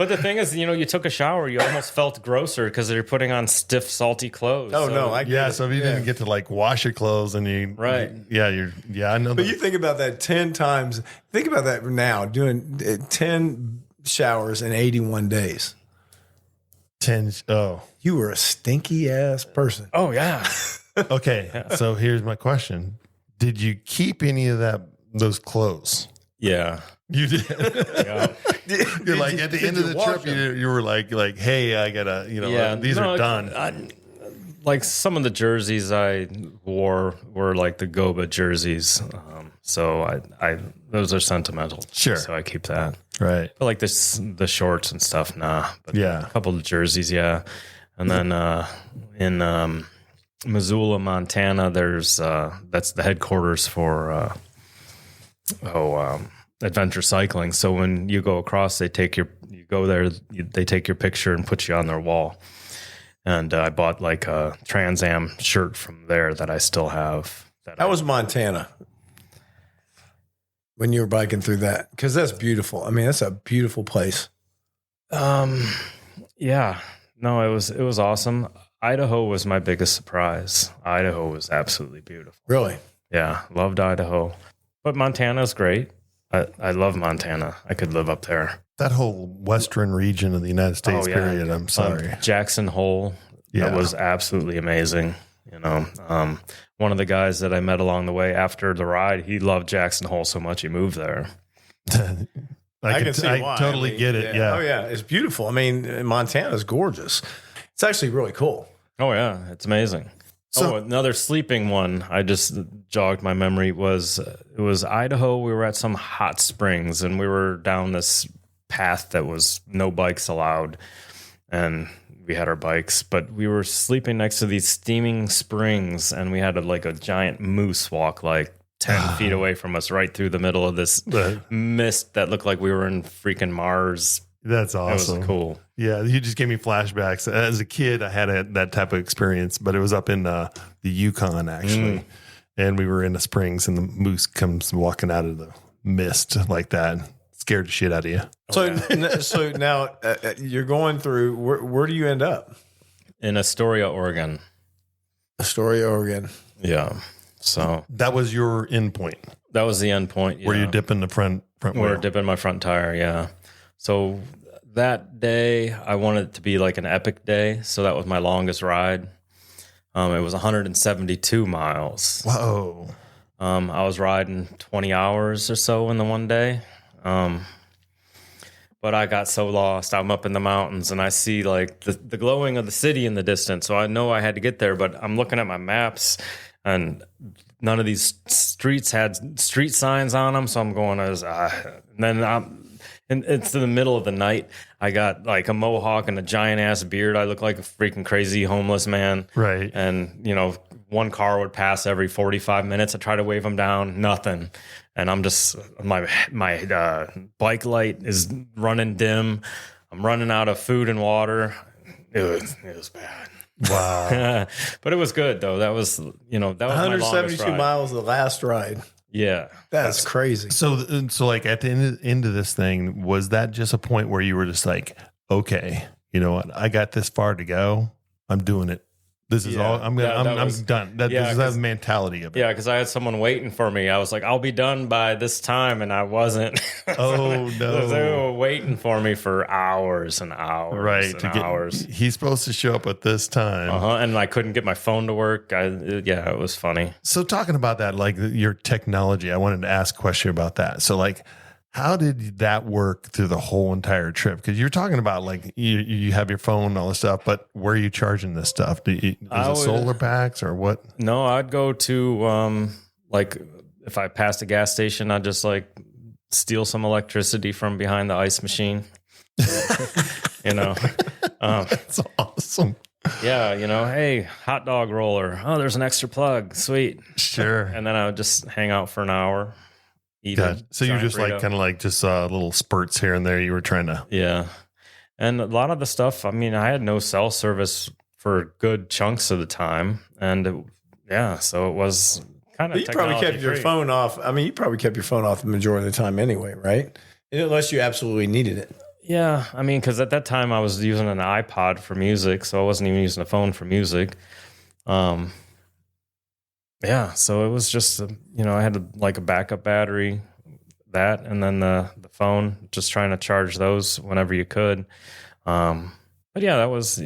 the thing is, you took a shower, you almost felt grosser because you're putting on stiff, salty clothes. Oh, So- no. I get it. So if you didn't get to like wash your clothes and you, Right. I know. But you think about that 10 times. Think about that now, doing 10 showers in 81 days. 10. Oh, You were a stinky ass person. Oh, yeah. okay. So here's my question. Did you keep any of those clothes? Yeah. You did. Yeah. You're like at the end of the trip, you were like, hey, I gotta, these are done. Like some of the jerseys I wore were like the Goba jerseys. So I those are sentimental. Sure. So I keep that. Right. But like the shorts and stuff, nah. But Yeah. a couple of jerseys, yeah. And then in Missoula, Montana, there's that's the headquarters for adventure cycling. So when you go across, you go there, they take your picture and put you on their wall. And I bought like a Trans Am shirt from there that I still have. That was Montana when you were biking through that, because that's beautiful. I mean, that's a beautiful place. Yeah, no, it was awesome. Idaho was my biggest surprise. Idaho was absolutely beautiful. Really? Yeah, loved Idaho. But Montana's great. I love Montana. I could live up there. That whole western region of the United States, period. I'm sorry. Jackson Hole. Yeah. That was absolutely amazing. You know, one of the guys that I met along the way after the ride, he loved Jackson Hole so much he moved there. I can see why. I totally get it. Yeah. Oh, yeah. It's beautiful. I mean, Montana's gorgeous. It's actually really cool. Oh, yeah. It's amazing. So, another sleeping one I just jogged my memory it was Idaho. We were at some hot springs and we were down this path that was no bikes allowed. And we had our bikes, but we were sleeping next to these steaming springs and we had a giant moose walk like 10 feet away from us right through the middle of this mist that looked like we were in freaking Mars. That's awesome. It was cool. Yeah, you just gave me flashbacks. As a kid, I had that type of experience, but it was up in the Yukon, actually. And we were in the springs, and the moose comes walking out of the mist like that. Scared the shit out of you. So now you're going through, where do you end up? In Astoria, Oregon. Astoria, Oregon. Yeah. So that was your end point. That was the end point. Yeah. Where you dipping the front wheel? We're dipping my front tire, yeah. So that day, I wanted it to be like an epic day. So that was my longest ride. It was 172 miles. Whoa. I was riding 20 hours or so in the one day. But I got so lost. I'm up in the mountains and I see like the glowing of the city in the distance. So I know I had to get there, but I'm looking at my maps and none of these streets had street signs on them. So I'm going and it's in the middle of the night. I got like a mohawk and a giant ass beard. I look like a freaking crazy homeless man. Right. And, one car would pass every 45 minutes. I try to wave them down, nothing. And I'm just, my bike light is running dim. I'm running out of food and water. It was bad. Wow. But it was good though. That was, that was 172 miles the last ride. Yeah. That's crazy. So like at the end of this thing, was that just a point where you were just like, okay, you know what? I got this far to go. I'm doing it. This is all I'm done. This is that mentality of it. Yeah, because I had someone waiting for me. I was like, I'll be done by this time, and I wasn't. Oh no! They were waiting for me for hours and hours. Right, hours. He's supposed to show up at this time. And I couldn't get my phone to work. It was funny. So talking about that, like your technology, I wanted to ask a question about that. So like, how did that work through the whole entire trip? Because you're talking about like you have your phone and all this stuff, but where are you charging this stuff? Is it solar packs or what? No, I'd go to like if I passed a gas station, I'd just like steal some electricity from behind the ice machine. That's awesome. Yeah, hey, hot dog roller. Oh, there's an extra plug. Sweet. Sure. And then I would just hang out for an hour. So you're just like kind of like just little spurts here and there. You were trying to, yeah. And a lot of the stuff. I mean, I had no cell service for good chunks of the time, and so it was kind of. But you probably kept your phone off. I mean, you probably kept your phone off the majority of the time anyway, right? Unless you absolutely needed it. Yeah, I mean, because at that time I was using an iPod for music, so I wasn't even using a phone for music. Yeah, so it was just, I had a backup battery, that, and then the phone, just trying to charge those whenever you could. But yeah, it's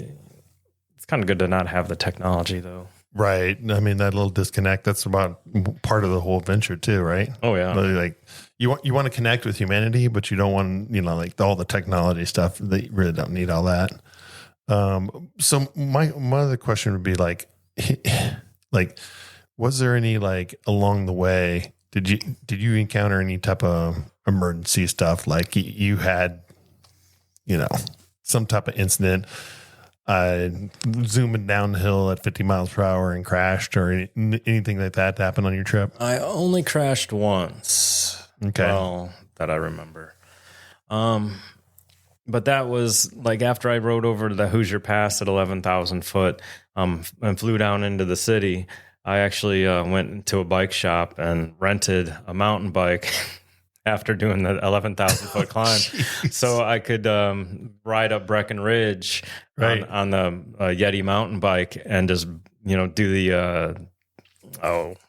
kind of good to not have the technology though. Right. I mean, that little disconnect, that's about part of the whole adventure too, right? Oh yeah. Like you want to connect with humanity, but you don't want, like all the technology stuff. That you really don't need all that. So my other question would be like, was there any like along the way? Did you encounter any type of emergency stuff? Like you had, some type of incident, zooming down the hill at 50 miles per hour and crashed, or anything like that happened on your trip? I only crashed once. Okay, well, that I remember. But that was like after I rode over to the Hoosier Pass at 11,000 foot and flew down into the city. I actually went into a bike shop and rented a mountain bike after doing the 11,000 foot climb. So I could ride up Breckenridge on the Yeti mountain bike and just, do the,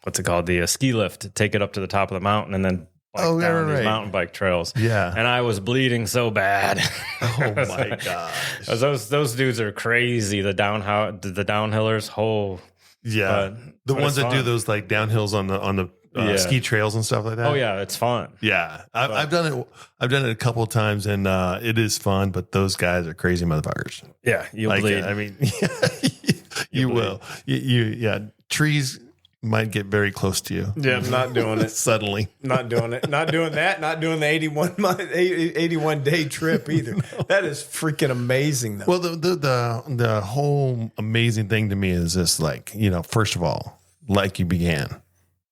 what's it called? The ski lift, take it up to the top of the mountain and then down these mountain bike trails. Yeah. And I was bleeding so bad. Oh my gosh. Those dudes are crazy. The downhillers. Yeah. The ones that do those like downhills on the ski trails and stuff like that. Oh yeah. It's fun. Yeah. I've done it. I've done it a couple of times and it is fun, but those guys are crazy motherfuckers. Yeah. You'll bleed. I mean, you will. Trees might get very close to you. Yeah, I'm not doing it. Suddenly. Not doing it. Not doing that. Not doing the 81 day trip either. No. That is freaking amazing, though. Well, the whole amazing thing to me is this, like, first of all, like you began,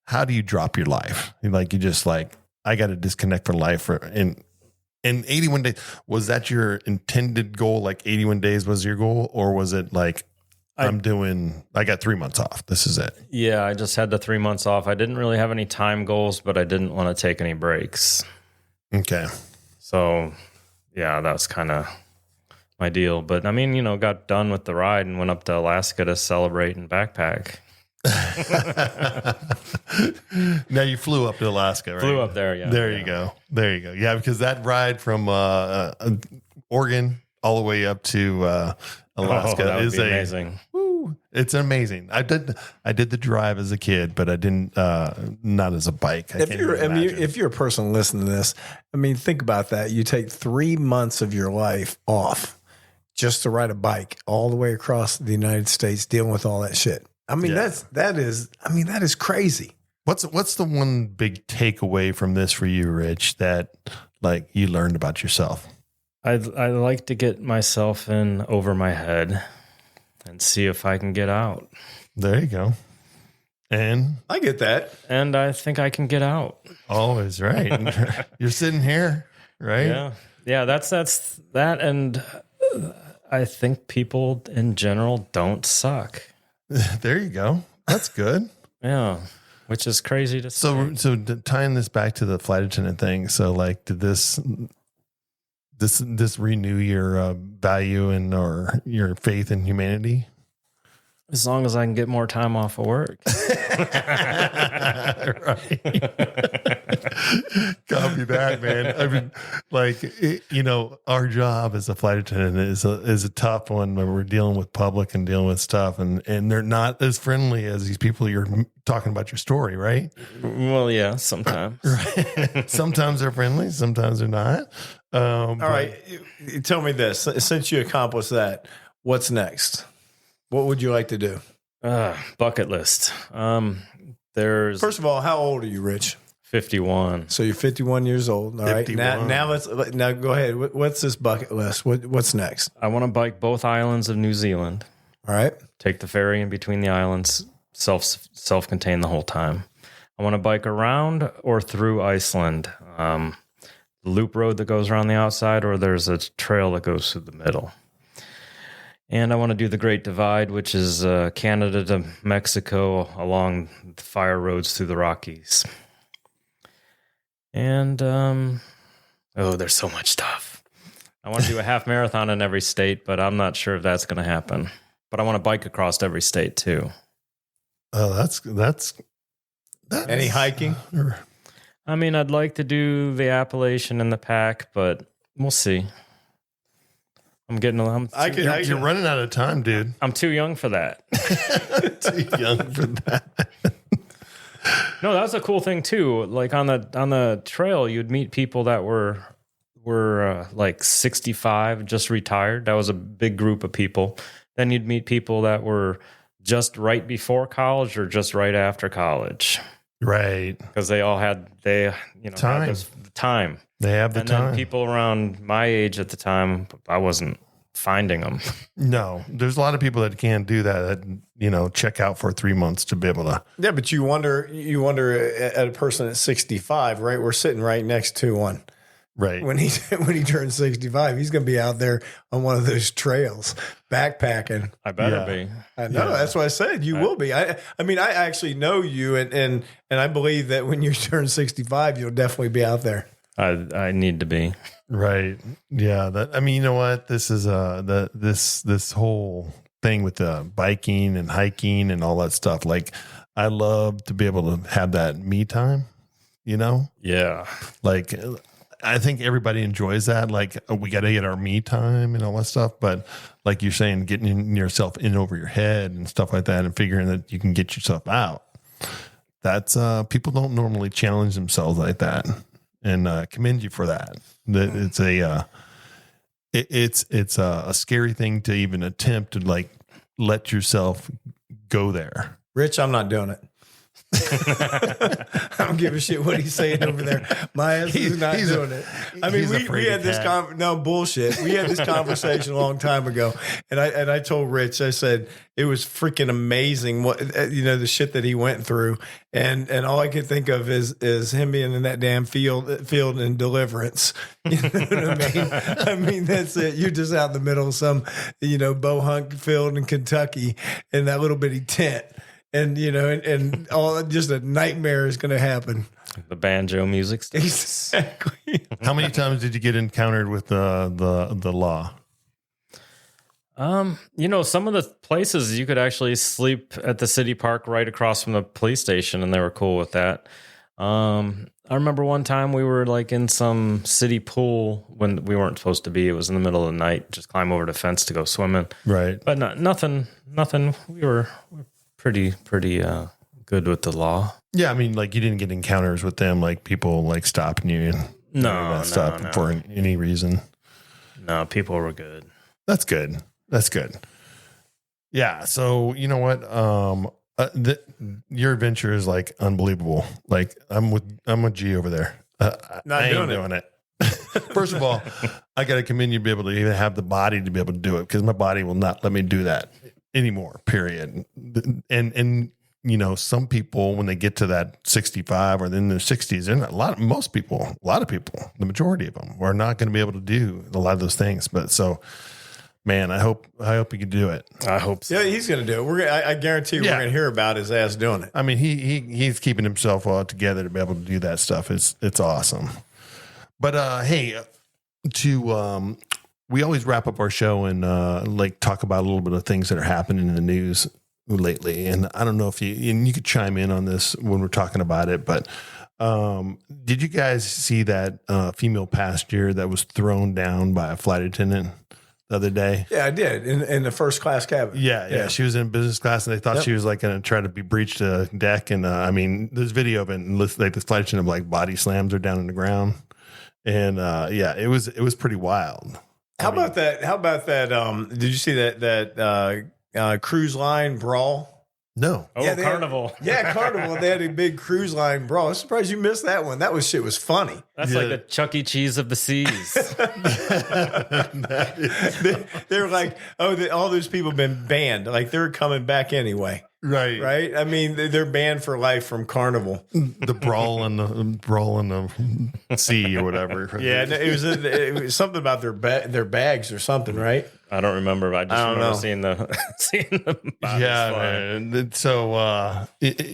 how do you drop your life? Like, you just like, I got to disconnect from life in 81 days. Was that your intended goal? Like 81 days was your goal? Or was it like, I got 3 months off. This is it. Yeah, I just had the 3 months off. I didn't really have any time goals, but I didn't want to take any breaks. Okay. So, yeah, that was kind of my deal. But I mean, got done with the ride and went up to Alaska to celebrate and backpack. Now you flew up to Alaska, right? Flew up there, yeah. There you go. Yeah, because that ride from Oregon all the way up to Alaska that would is be amazing. It's amazing. I did the drive as a kid, but I didn't not as a bike. If you're a person listening to this, I mean, think about that. You take 3 months of your life off just to ride a bike all the way across the United States, dealing with all that shit. I mean, that is crazy. What's the one big takeaway from this for you, Rich, that like you learned about yourself? I like to get myself in over my head and see if I can get out. There you go. And I get that. And I think I can get out. Always right. You're sitting here, right? Yeah. Yeah, that's that. And I think people in general don't suck. There you go. That's good. Yeah. Which is crazy to say. So tying this back to the flight attendant thing. So like, did this renew your value or your faith in humanity? As long as I can get more time off of work. Right. Copy that, man. I mean, like, our job as a flight attendant is a tough one when we're dealing with public and dealing with stuff, and they're not as friendly as these people you're talking about your story, right? Well, yeah, sometimes. Right. Sometimes they're friendly, sometimes they're not. All right. Tell me this. Since you accomplished that, what's next? What would you like to do? Bucket list. There's First of all, how old are you, Rich? 51. So you're 51 years old. All right. Now go ahead. What's this bucket list? What's next? I want to bike both islands of New Zealand. All right. Take the ferry in between the islands, self-contained the whole time. I want to bike around or through Iceland. The loop road that goes around the outside, or there's a trail that goes through the middle. And I want to do the Great Divide, which is Canada to Mexico along the fire roads through the Rockies. And, there's so much stuff. I want to do a half marathon in every state, but I'm not sure if that's going to happen. But I want to bike across every state, too. Oh, that's any hiking? I mean, I'd like to do the Appalachian and the Pack, but we'll see. You're running out of time, dude. I'm too young for that. Too young for that. No, that was a cool thing too. Like on the trail, you'd meet people that were like 65, just retired. That was a big group of people. Then you'd meet people that were just right before college or just right after college. Right. Because they all had time. Had this time. They have the time. And then people around my age at the time, I wasn't finding them. No, there's a lot of people that can't do that, check out for 3 months to be able to. Yeah, but you wonder at a person at 65, right? We're sitting right next to one. Right. When he turns 65, he's going to be out there on one of those trails backpacking. I better be. I know. That's what I said. You will be. I mean, I actually know you, and I believe that when you turn 65, you'll definitely be out there. I need to be. Right. Yeah. I mean, you know what? This is this whole thing with the biking and hiking and all that stuff. Like, I love to be able to have that me time. You know? Yeah. Like, I think everybody enjoys that. Like, we got to get our me time and all that stuff. But like you're saying, getting yourself in over your head and stuff like that, and figuring that you can get yourself out. That's people don't normally challenge themselves like that, and commend you for that. It's a scary thing to even attempt to like let yourself go there. Rich, I'm not doing it. I don't give a shit what he's saying over there. My ass is not doing it. I mean, we had this bullshit. We had this conversation a long time ago, and I told Rich, I said it was freaking amazing what the shit that he went through, and all I could think of is him being in that damn field in Deliverance. You know what I mean? I mean, that's it. You're just out in the middle of some bow hunt field in Kentucky in that little bitty tent. And, and all just a nightmare is going to happen. The banjo music stuff. Exactly. How many times did you get encountered with the law? Some of the places you could actually sleep at the city park right across from the police station, and they were cool with that. I remember one time we were like in some city pool when we weren't supposed to be. It was in the middle of the night. Just climb over the fence to go swimming. Right. But nothing. We were pretty good with the law. Yeah, I mean, like you didn't get encounters with them, like people like stopping you and no, for any reason. No, people were good. That's good. Yeah. So you know what? Your adventure is like unbelievable. Like I'm with G over there. I ain't doing it. First of all, I got to commend you to be able to even have the body to be able to do it, because my body will not let me do that anymore, period. And some people, when they get to that 65 or in their 60s, they're not, a lot of people, the majority of them are not going to be able to do a lot of those things. But so, man, I hope you can do it. I hope so. Yeah, he's going to do it. I guarantee we're going to hear about his ass doing it. I mean, he's keeping himself all together to be able to do that stuff. It's awesome. But hey, we always wrap up our show and like talk about a little bit of things that are happening in the news lately. And I don't know if you could chime in on this when we're talking about it, but did you guys see that female passenger that was thrown down by a flight attendant the other day? Yeah, I did in the first class cabin. Yeah. She was in business class, and they thought she was like going to try to be breached a deck. And I mean, there's video of it, and like the flight attendant like body slams her down on the ground. And it was pretty wild. How about that? Did you see that cruise line brawl? No. Oh, yeah, Carnival. Carnival. They had a big cruise line brawl. I'm surprised you missed that one. That shit was funny. That's like the Chuck E. Cheese of the seas. they were like, all those people have been banned. Like they're coming back anyway. Right. I mean, they're banned for life from Carnival. The brawl in the sea or whatever. Yeah, it was something about their bags or something, right? I don't remember. I just remember seeing the yeah, man. So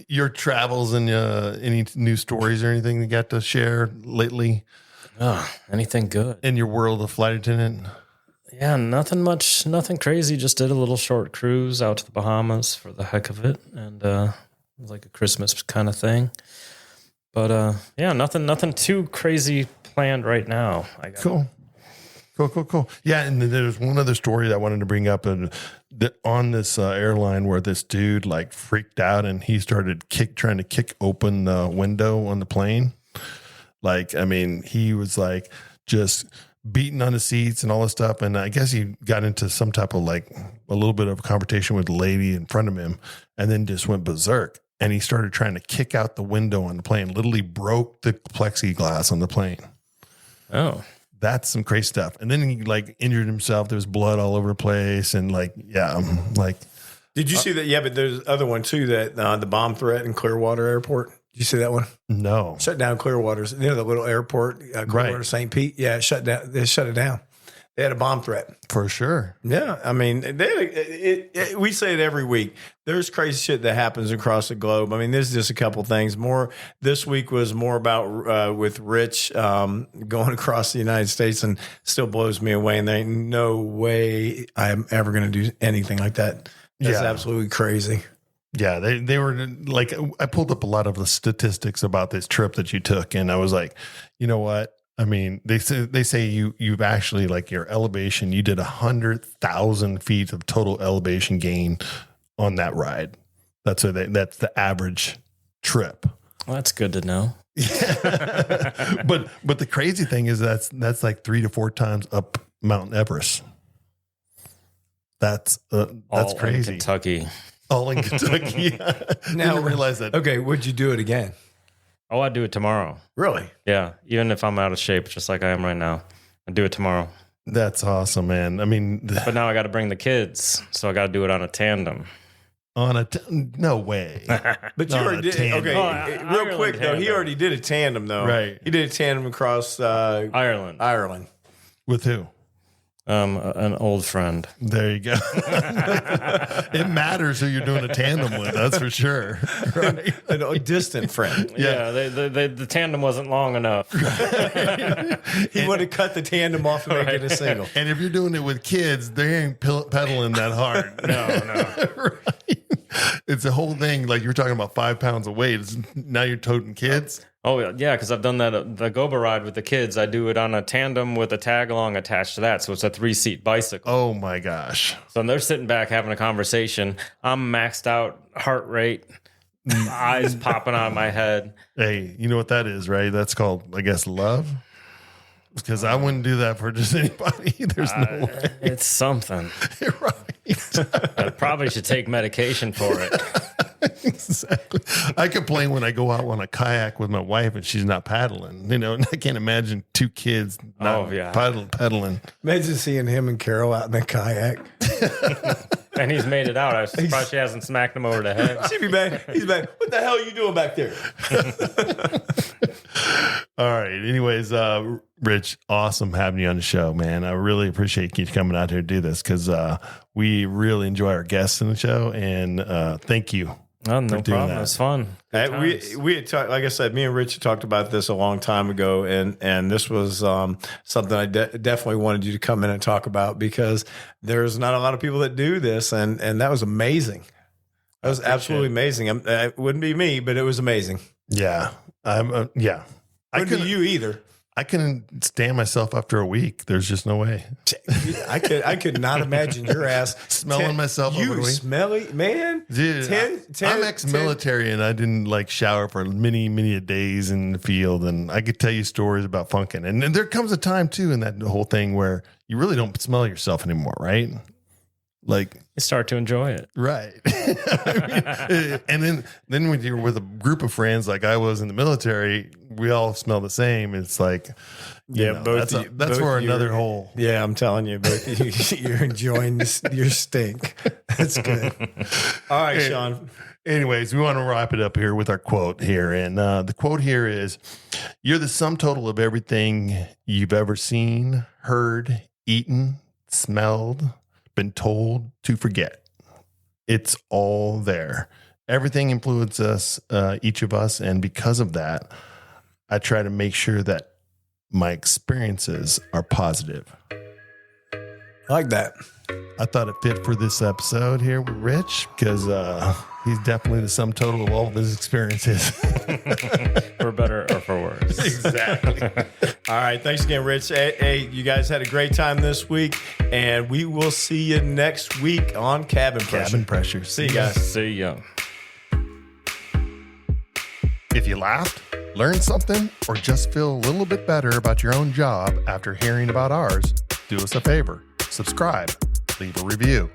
your travels and any new stories or anything you got to share lately? Anything good in your world of flight attendant? Yeah, nothing much, nothing crazy. Just did a little short cruise out to the Bahamas for the heck of it, and it was like a Christmas kind of thing. But nothing too crazy planned right now. Cool. Yeah, and there's one other story that I wanted to bring up, and on this airline where this dude like freaked out and he started trying to kick open the window on the plane. Like, I mean, he was like just beating on the seats and all this stuff. And I guess he got into some type of like a little bit of a confrontation with the lady in front of him, and then just went berserk. And he started trying to kick out the window on the plane, literally broke the plexiglass on the plane. Oh, that's some crazy stuff. And then he like injured himself. There was blood all over the place. And like, yeah, like. Did you see that? Yeah, but there's other one too, that the bomb threat in Clearwater Airport. Did you see that one? No. Shut down Clearwater's, the little airport, Clearwater, Right. St. Pete. Yeah, it shut down. They shut it down. They had a bomb threat. For sure. Yeah, I mean, we say it every week. There's crazy shit that happens across the globe. I mean, this is just a couple things. More this week was more about with Rich going across the United States, and still blows me away. And there ain't no way I'm ever going to do anything like that. That's absolutely crazy. Yeah, they were like, I pulled up a lot of the statistics about this trip that you took, and I was like, you know what? I mean, they say you've actually, like, your elevation, you did 100,000 feet of total elevation gain on that ride. That's the average trip. Well, that's good to know. Yeah. but the crazy thing is that's like 3 to 4 times up Mount Everest. That's All crazy. in Kentucky. All in Kentucky. Now I realize that. Okay, would you do it again? Oh, I'd do it tomorrow. Really? Yeah. Even if I'm out of shape, just like I am right now, I'd do it tomorrow. That's awesome, man. I mean, But now I got to bring the kids, so I got to do it on a tandem. no way. But you On already a did. tandem. Okay, Oh, real quick though, he tandem. already did a tandem though. Right. He did a tandem across Ireland. With who? An old friend. There you go. It matters who you're doing a tandem with. That's for sure. Right? A distant friend. Yeah, the tandem wasn't long enough. He would have cut the tandem off and make it a single. And if you're doing it with kids, they ain't pedaling that hard. No. Right? It's a whole thing. Like, you're talking about 5 pounds of weight. Now you're toting kids. Oh, yeah, because I've done that, the Goba ride with the kids. I do it on a tandem with a tag along attached to that. So it's a 3-seat bicycle. Oh, my gosh. So they're sitting back having a conversation. I'm maxed out, heart rate, eyes popping out of my head. Hey, you know what that is, right? That's called, I guess, love. Because I wouldn't do that for just anybody. There's no way. It's something. Right. I probably should take medication for it. Exactly. I complain when I go out on a kayak with my wife and she's not paddling. You know, and I can't imagine 2 kids not pedaling. Imagine seeing him and Carol out in the kayak. And he's made it out. I was surprised she hasn't smacked him over the head. She'd be back. He's back. What the hell are you doing back there? All right. Anyways, Rich, awesome having you on the show, man. I really appreciate you coming out here to do this because we really enjoy our guests in the show. And thank you. Oh, no problem. that. It was fun. We had talked, like I said, me and Rich had talked about this a long time ago, and this was something I definitely wanted you to come in and talk about because there's not a lot of people that do this, and that was amazing. That was absolutely amazing. It wouldn't be me, but it was amazing. Yeah. Yeah. Wouldn't be you either. I couldn't stand myself after a week. There's just no way. I could not imagine your ass Smelling myself over You the week. smelly man. Dude, 10, I'm ex-military and I didn't like shower for many days in the field. And I could tell you stories about funkin'. And then there comes a time too in that whole thing where you really don't smell yourself anymore, right? Like, You start to enjoy it. right. I mean, and then when you're with a group of friends like I was in the military, we all smell the same. It's like, you know, both that's, you- that's both for you- another whole. Yeah, I'm telling you, but you're enjoying your stink. That's good. All right, Sean. Anyways, we want to wrap it up here with our quote here. And the quote here is, "You're the sum total of everything you've ever seen, heard, eaten, smelled, been told to forget. It's all there. Everything influences each of us. And because of that, I try to make sure that my experiences are positive." I like that. I thought it fit for this episode here with Rich because he's definitely the sum total of all of his experiences. For better or for worse. Exactly. All right. Thanks again, Rich. Hey, you guys had a great time this week, and we will see you next week on Cabin Pressure. Cabin Pressure. See you guys. See ya. If you laughed, learned something, or just feel a little bit better about your own job after hearing about ours, do us a favor. Subscribe, leave a review,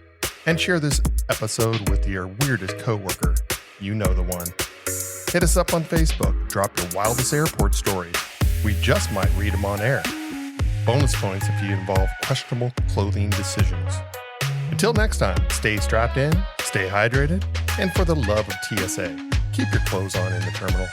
and share this episode with your weirdest coworker. You know the one. Hit us up on Facebook. Drop your wildest airport stories. We just might read them on air. Bonus points if you involve questionable clothing decisions. Until next time, stay strapped in, stay hydrated, and for the love of TSA, keep your clothes on in the terminal.